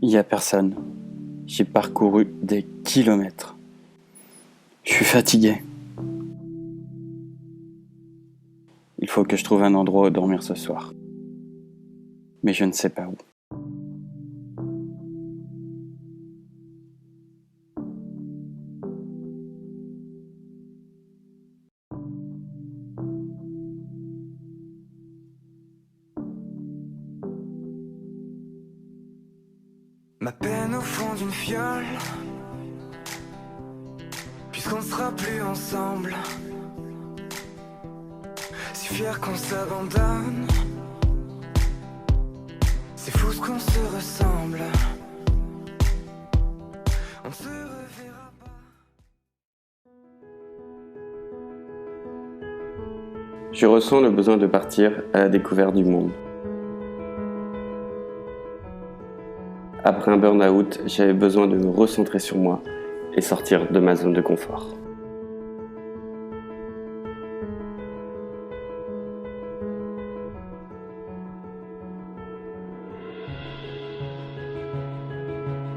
Il n'y a personne. J'ai parcouru des kilomètres. Je suis fatigué. Il faut que je trouve un endroit où dormir ce soir. Mais je ne sais pas où. Ma peine au fond d'une fiole, puisqu'on ne sera plus ensemble. Si fier qu'on s'abandonne, c'est fou ce qu'on se ressemble. On ne se reverra pas. Je ressens le besoin de partir à la découverte du monde. Après un burn-out, j'avais besoin de me recentrer sur moi et sortir de ma zone de confort.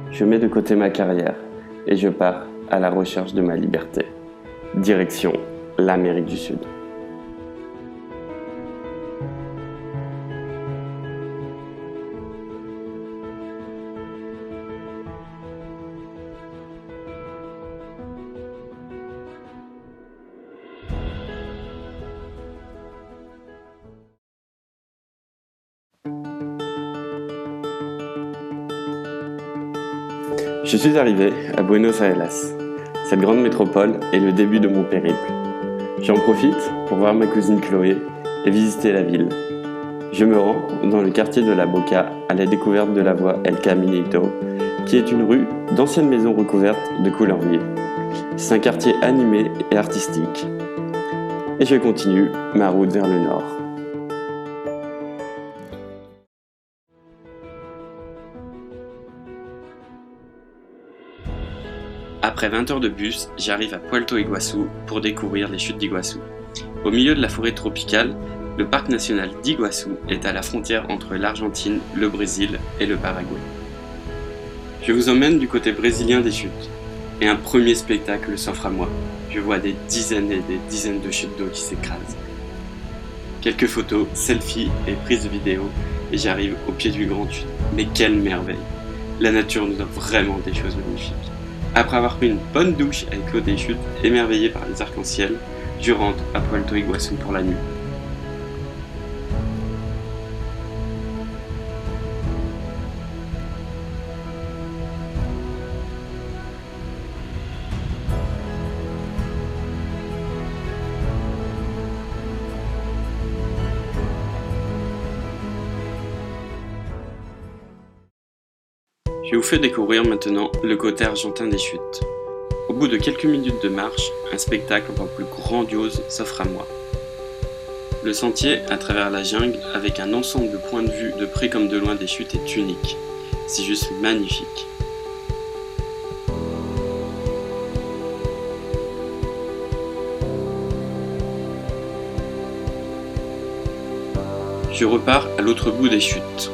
Je mets de côté ma carrière et je pars à la recherche de ma liberté. Direction l'Amérique du Sud. Je suis arrivé à Buenos Aires. Cette grande métropole est le début de mon périple. J'en profite pour voir ma cousine Chloé et visiter la ville. Je me rends dans le quartier de la Boca à la découverte de la voie El Caminito, qui est une rue d'anciennes maisons recouvertes de couleurs vives. C'est un quartier animé et artistique. Et je continue ma route vers le nord. Après 20 heures de bus, j'arrive à Puerto Iguazú pour découvrir les chutes d'Iguazú. Au milieu de la forêt tropicale, le parc national d'Iguazú est à la frontière entre l'Argentine, le Brésil et le Paraguay. Je vous emmène du côté brésilien des chutes, et un premier spectacle s'offre à moi. Je vois des dizaines et des dizaines de chutes d'eau qui s'écrasent. Quelques photos, selfies et prises de vidéos, et j'arrive au pied du grand chute. Mais quelle merveille! La nature nous offre vraiment des choses magnifiques. Après avoir pris une bonne douche avec l'eau des chutes, émerveillé par les arcs-en-ciel, je rentre à Puerto Iguazú pour la nuit. Je vous fais découvrir maintenant le côté argentin des chutes. Au bout de quelques minutes de marche, un spectacle encore plus grandiose s'offre à moi. Le sentier à travers la jungle avec un ensemble de points de vue de près comme de loin des chutes est unique. C'est juste magnifique. Je repars à l'autre bout des chutes.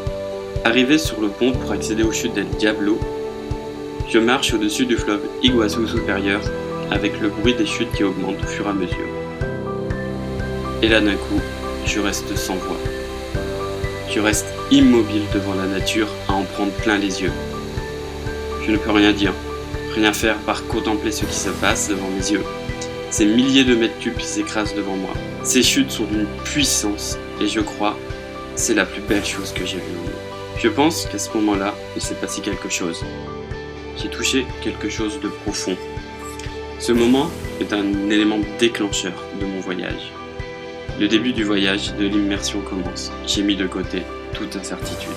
Arrivé sur le pont pour accéder aux chutes d'El Diablo, je marche au-dessus du fleuve Iguazú supérieur avec le bruit des chutes qui augmente au fur et à mesure. Et là d'un coup, je reste sans voix. Je reste immobile devant la nature à en prendre plein les yeux. Je ne peux rien dire, rien faire par contempler ce qui se passe devant mes yeux. Ces milliers de mètres cubes qui s'écrasent devant moi. Ces chutes sont d'une puissance et je crois c'est la plus belle chose que j'ai vue au monde. Je pense qu'à ce moment-là, il s'est passé quelque chose. J'ai touché quelque chose de profond. Ce moment est un élément déclencheur de mon voyage. Le début du voyage, de l'immersion commence. J'ai mis de côté toute incertitude.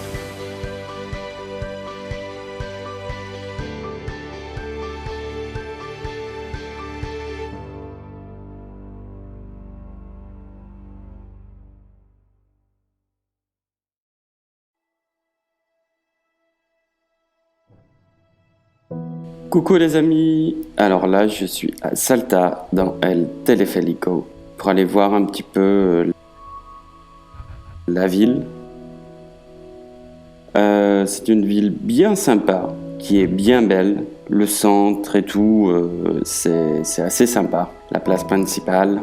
Coucou les amis, alors là je suis à Salta dans El Teleférico pour aller voir un petit peu la ville. C'est une ville bien sympa, qui est bien belle. Le centre et tout, c'est assez sympa. La place principale.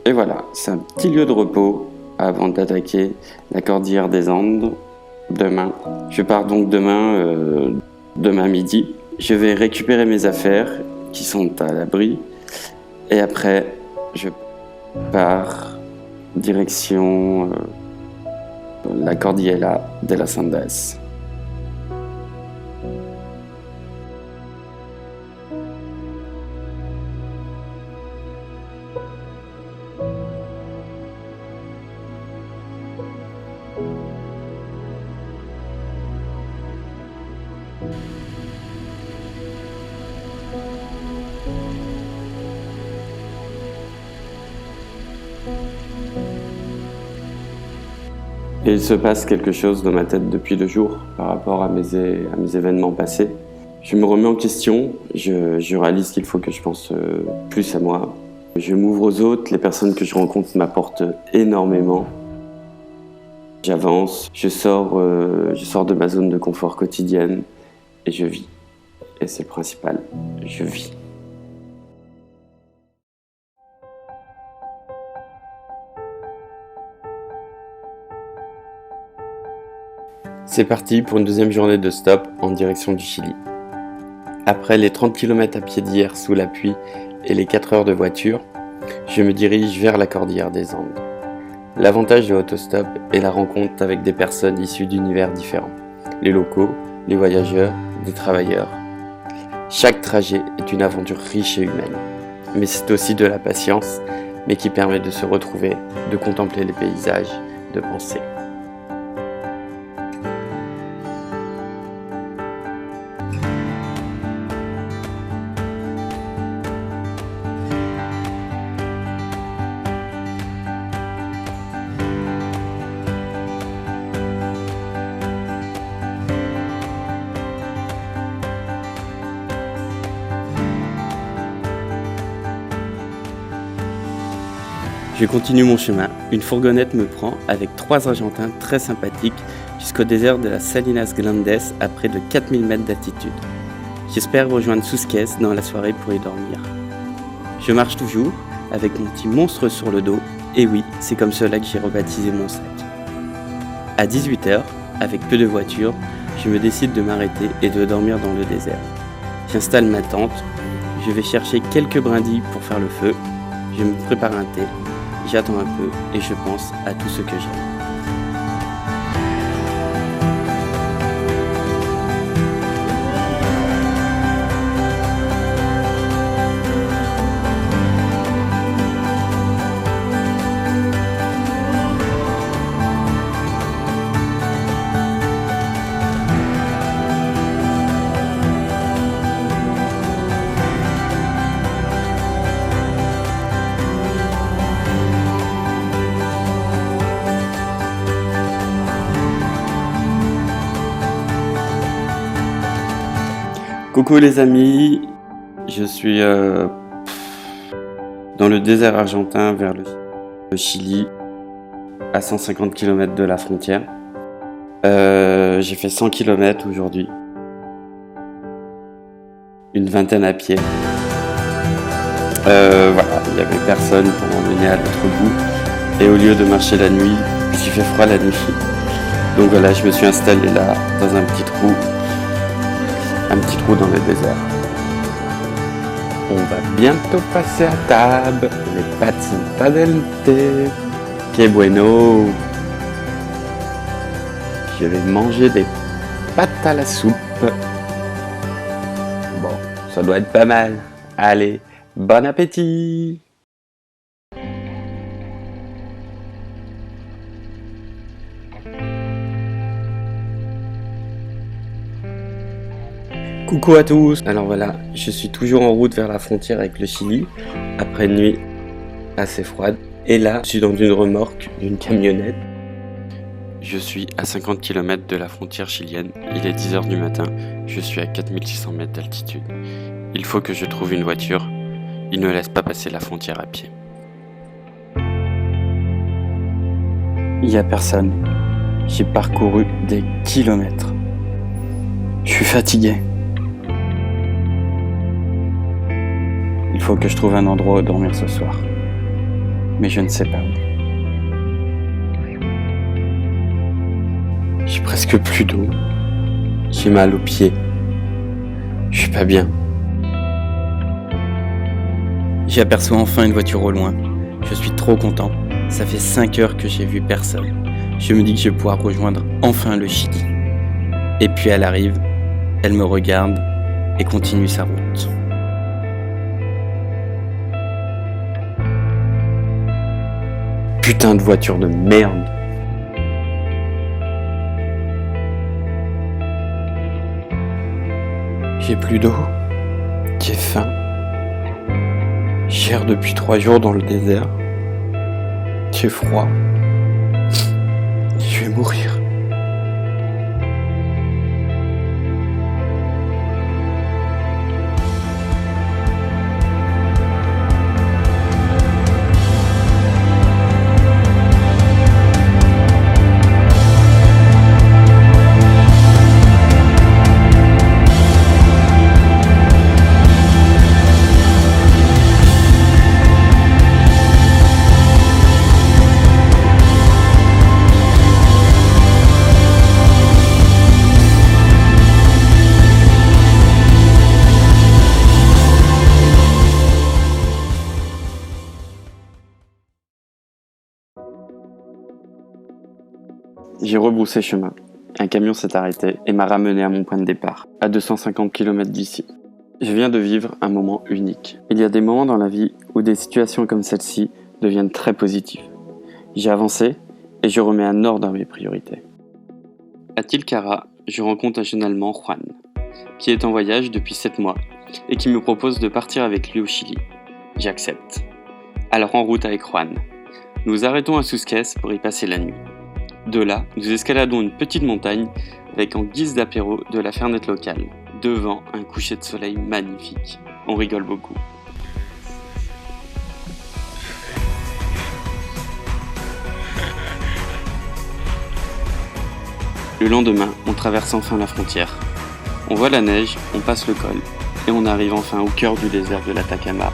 Et voilà, c'est un petit lieu de repos avant d'attaquer la cordillère des Andes demain. Je pars donc demain midi. Je vais récupérer mes affaires qui sont à l'abri. Et après, je pars direction la Cordillera de las Andes. Et il se passe quelque chose dans ma tête depuis 2 jours par rapport à mes événements passés. Je me remets en question, je réalise qu'il faut que je pense plus à moi. Je m'ouvre aux autres, les personnes que je rencontre m'apportent énormément. J'avance, je sors de ma zone de confort quotidienne et je vis. Et c'est le principal, je vis. C'est parti pour une deuxième journée de stop en direction du Chili. Après les 30 km à pied d'hier sous la pluie et les 4 heures de voiture, je me dirige vers la cordillère des Andes. L'avantage de l'autostop est la rencontre avec des personnes issues d'univers différents. Les locaux, les voyageurs, des travailleurs. Chaque trajet est une aventure riche et humaine. Mais c'est aussi de la patience, mais qui permet de se retrouver, de contempler les paysages, de penser. Je continue mon chemin. Une fourgonnette me prend avec 3 Argentins très sympathiques jusqu'au désert de las Salinas Grandes à près de 4000 mètres d'altitude. J'espère rejoindre Susques dans la soirée pour y dormir. Je marche toujours avec mon petit monstre sur le dos. Et oui, c'est comme cela que j'ai rebaptisé mon sac. À 18h, avec peu de voitures, je me décide de m'arrêter et de dormir dans le désert. J'installe ma tente. Je vais chercher quelques brindilles pour faire le feu. Je me prépare un thé. J'attends un peu et je pense à tout ce que j'aime. Coucou les amis, je suis dans le désert argentin vers le Chili, à 150 km de la frontière. J'ai fait 100 km aujourd'hui, une vingtaine à pied. Voilà, il n'y avait personne pour m'emmener à l'autre bout. Et au lieu de marcher la nuit, puisqu'il fait froid la nuit, donc voilà, je me suis installé là, dans un petit trou dans le désert. On va bientôt passer à table. Les pâtes sont calientes. Que bueno. Je vais manger des pâtes à la soupe. Bon, ça doit être pas mal. Allez, bon appétit. Coucou à tous. Alors voilà, je suis toujours en route vers la frontière avec le Chili, après une nuit assez froide. Et là, je suis dans une remorque d'une camionnette. Je suis à 50 km de la frontière chilienne, il est 10h du matin, je suis à 4600 mètres d'altitude. Il faut que je trouve une voiture, ils ne laissent pas passer la frontière à pied. Il n'y a personne. J'ai parcouru des kilomètres. Je suis fatigué. Il faut que je trouve un endroit où dormir ce soir. Mais je ne sais pas où. J'ai presque plus d'eau. J'ai mal aux pieds. Je suis pas bien. J'aperçois enfin une voiture au loin. Je suis trop content. Ça fait 5 heures que j'ai vu personne. Je me dis que je vais pouvoir rejoindre enfin le Chili. Et puis elle arrive, elle me regarde et continue sa route. Putain de voiture de merde. J'ai plus d'eau. J'ai faim. J'erre depuis 3 jours dans le désert. J'ai froid. Je vais mourir. J'ai rebroussé chemin. Un camion s'est arrêté et m'a ramené à mon point de départ, à 250 km d'ici. Je viens de vivre un moment unique. Il y a des moments dans la vie où des situations comme celle-ci deviennent très positives. J'ai avancé et je remets un ordre dans mes priorités. À Tilcara, je rencontre un jeune Allemand, Juan, qui est en voyage depuis 7 mois et qui me propose de partir avec lui au Chili. J'accepte. Alors en route avec Juan. Nous arrêtons à Susques pour y passer la nuit. De là, nous escaladons une petite montagne avec en guise d'apéro de la fernet locale, devant un coucher de soleil magnifique. On rigole beaucoup. Le lendemain, on traverse enfin la frontière. On voit la neige, on passe le col, et on arrive enfin au cœur du désert de l'Atacama.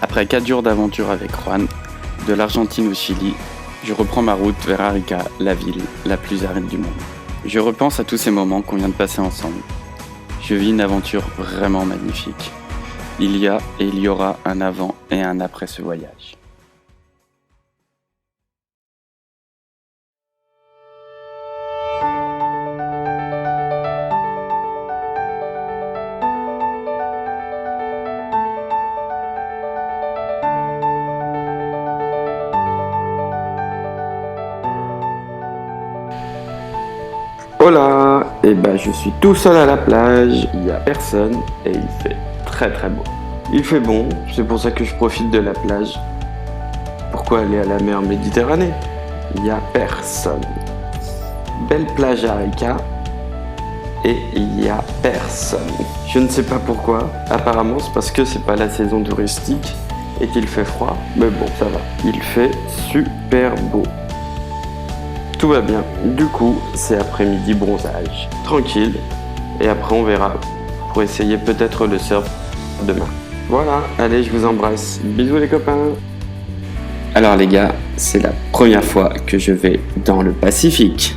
Après 4 jours d'aventure avec Juan, de l'Argentine au Chili, je reprends ma route vers Arica, la ville la plus aride du monde. Je repense à tous ces moments qu'on vient de passer ensemble. Je vis une aventure vraiment magnifique. Il y a et il y aura un avant et un après ce voyage. Hola, et je suis tout seul à la plage, il n'y a personne et il fait très très beau. Il fait bon, c'est pour ça que je profite de la plage. Pourquoi aller à la mer Méditerranée? Il n'y a personne. Belle plage à Arica et il n'y a personne. Je ne sais pas pourquoi, apparemment c'est parce que c'est pas la saison touristique et qu'il fait froid, mais bon ça va. Il fait super beau. Tout va bien, du coup c'est après-midi bronzage, tranquille, et après on verra pour essayer peut-être le surf demain. Voilà, allez je vous embrasse, bisous les copains. Alors les gars, c'est la première fois que je vais dans le Pacifique.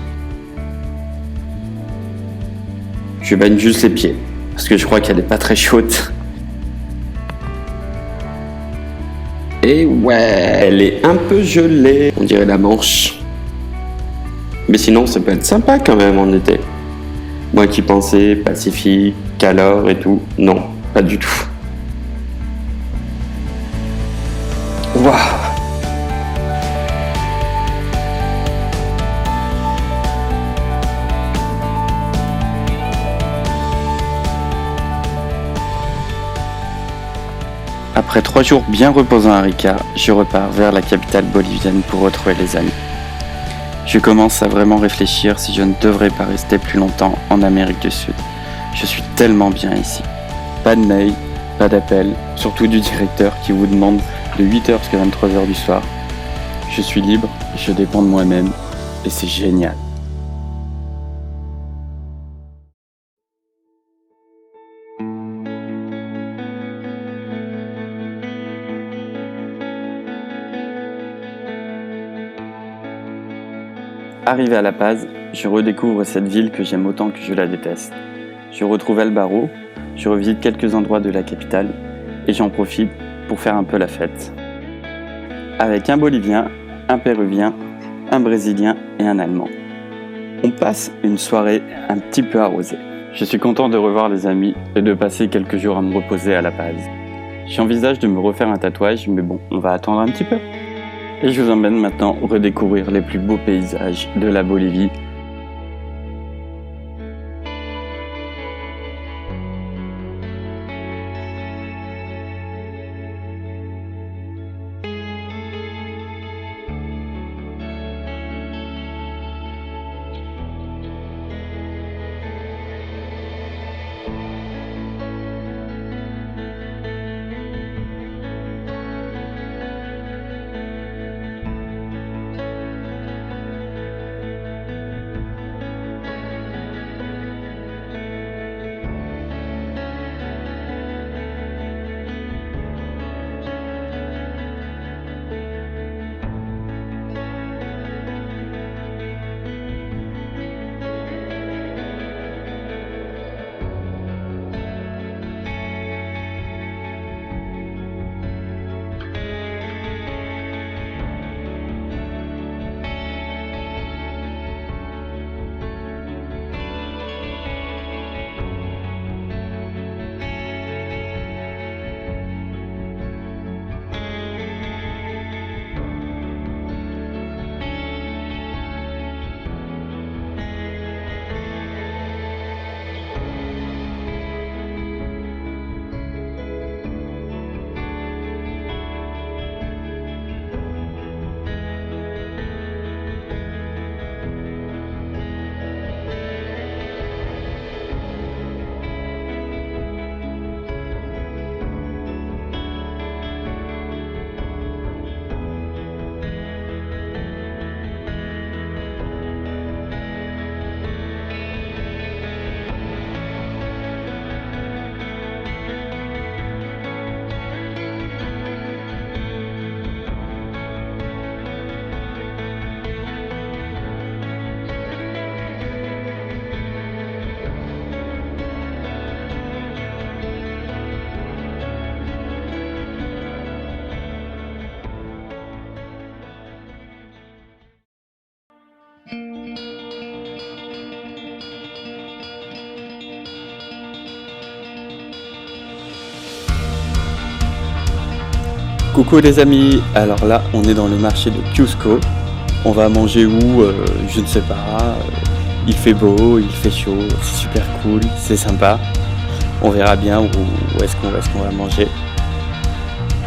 Je baigne juste les pieds, parce que je crois qu'elle est pas très chaude. Et ouais, elle est un peu gelée, on dirait la Manche. Mais sinon, ça peut être sympa quand même en été. Moi qui pensais Pacifique, Calotte et tout, non, pas du tout. Waouh! Après 3 jours bien reposants à Arica, je repars vers la capitale bolivienne pour retrouver les amis. Je commence à vraiment réfléchir si je ne devrais pas rester plus longtemps en Amérique du Sud. Je suis tellement bien ici. Pas de mail, pas d'appel, surtout du directeur qui vous demande de 8h jusqu'à 23h du soir. Je suis libre, je dépends de moi-même et c'est génial. Arrivé à La Paz, je redécouvre cette ville que j'aime autant que je la déteste. Je retrouve Albaro, je revisite quelques endroits de la capitale et j'en profite pour faire un peu la fête. Avec un Bolivien, un Péruvien, un Brésilien et un Allemand. On passe une soirée un petit peu arrosée. Je suis content de revoir les amis et de passer quelques jours à me reposer à La Paz. J'envisage de me refaire un tatouage, mais bon, on va attendre un petit peu. Et je vous emmène maintenant redécouvrir les plus beaux paysages de la Bolivie. Coucou les amis, alors là on est dans le marché de Cusco. On va manger où je ne sais pas. Il fait beau, il fait chaud, c'est super cool, c'est sympa. On verra bien où est-ce qu'on va manger.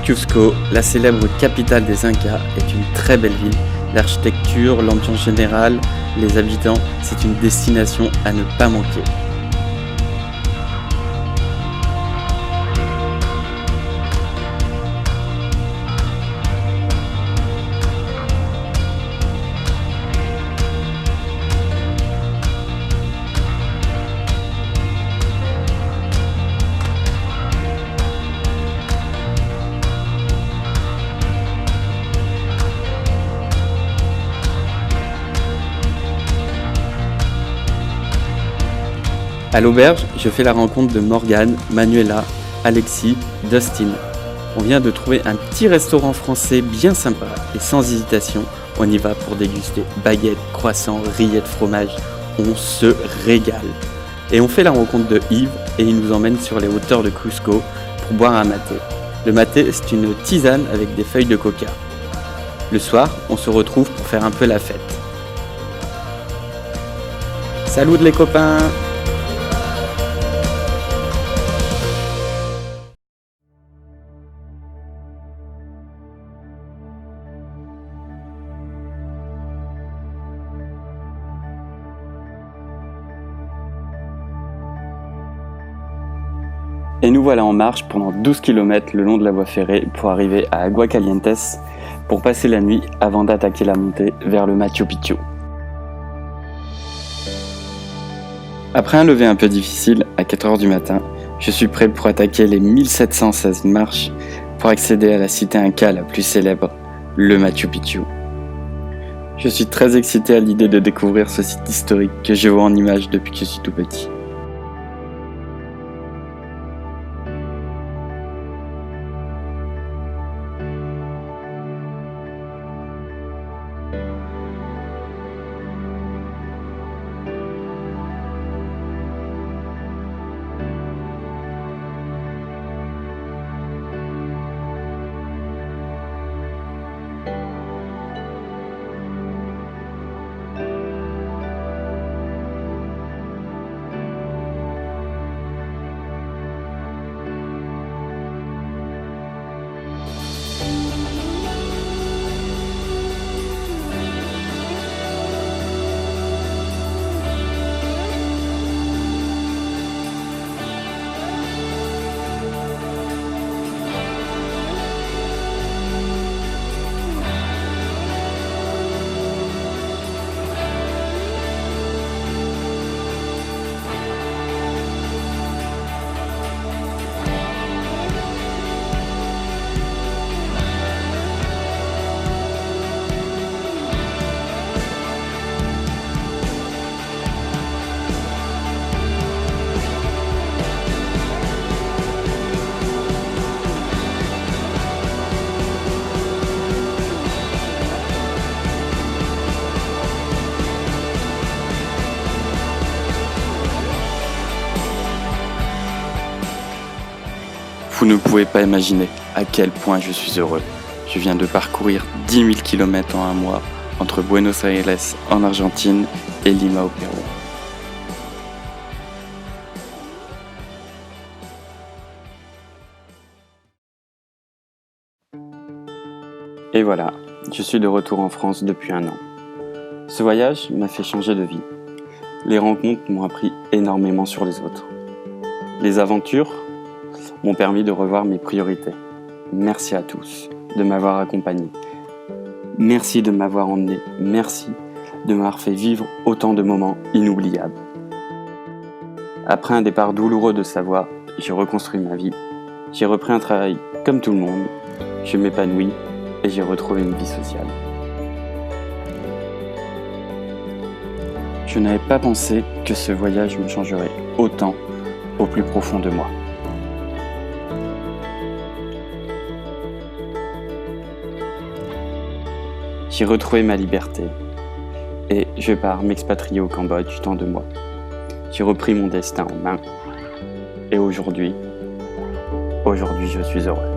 Cusco, la célèbre capitale des Incas, est une très belle ville. L'architecture, l'ambiance générale, les habitants, c'est une destination à ne pas manquer. À l'auberge, je fais la rencontre de Morgane, Manuela, Alexis, Dustin. On vient de trouver un petit restaurant français bien sympa et sans hésitation, on y va pour déguster baguettes, croissants, rillettes, fromage. On se régale. Et on fait la rencontre de Yves et il nous emmène sur les hauteurs de Cusco pour boire un maté. Le maté, c'est une tisane avec des feuilles de coca. Le soir, on se retrouve pour faire un peu la fête. Salut les copains! Et nous voilà en marche pendant 12 km le long de la voie ferrée pour arriver à Aguascalientes pour passer la nuit avant d'attaquer la montée vers le Machu Picchu. Après un lever un peu difficile, à 4h du matin, je suis prêt pour attaquer les 1716 marches pour accéder à la cité inca la plus célèbre, le Machu Picchu. Je suis très excité à l'idée de découvrir ce site historique que je vois en images depuis que je suis tout petit. Vous ne pouvez pas imaginer à quel point je suis heureux. Je viens de parcourir 10 000 km en un mois entre Buenos Aires en Argentine et Lima au Pérou. Et voilà, je suis de retour en France depuis un an. Ce voyage m'a fait changer de vie. Les rencontres m'ont appris énormément sur les autres. Les aventures m'ont permis de revoir mes priorités. Merci à tous de m'avoir accompagné. Merci de m'avoir emmené. Merci de m'avoir fait vivre autant de moments inoubliables. Après un départ douloureux de Savoie, j'ai reconstruit ma vie. J'ai repris un travail comme tout le monde. Je m'épanouis et j'ai retrouvé une vie sociale. Je n'avais pas pensé que ce voyage me changerait autant au plus profond de moi. J'ai retrouvé ma liberté et je pars m'expatrier au Cambodge dans 2 mois. J'ai repris mon destin en main et aujourd'hui, je suis heureux.